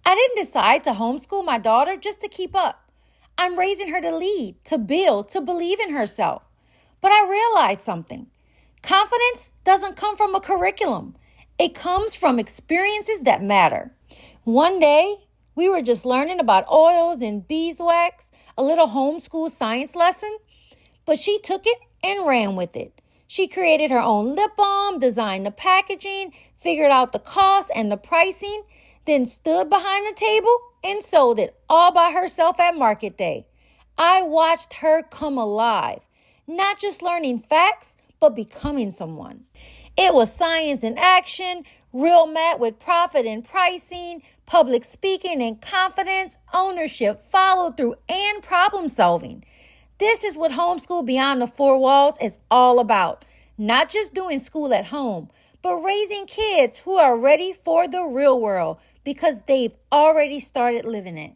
I didn't decide to homeschool my daughter just to keep up. I'm raising her to lead, to build, to believe in herself. But I realized something. Confidence doesn't come from a curriculum. It comes from experiences that matter. One day, we were just learning about oils and beeswax, a little homeschool science lesson, but she took it and ran with it. She created her own lip balm, designed the packaging, figured out the cost and the pricing, then stood behind the table and sold it all by herself at market day. I watched her come alive, not just learning facts, but becoming someone. It was science in action, real math with profit and pricing, public speaking and confidence, ownership, follow through, and problem solving. This is what Homeschool Beyond the Four Walls is all about. Not just doing school at home, but raising kids who are ready for the real world because they've already started living it.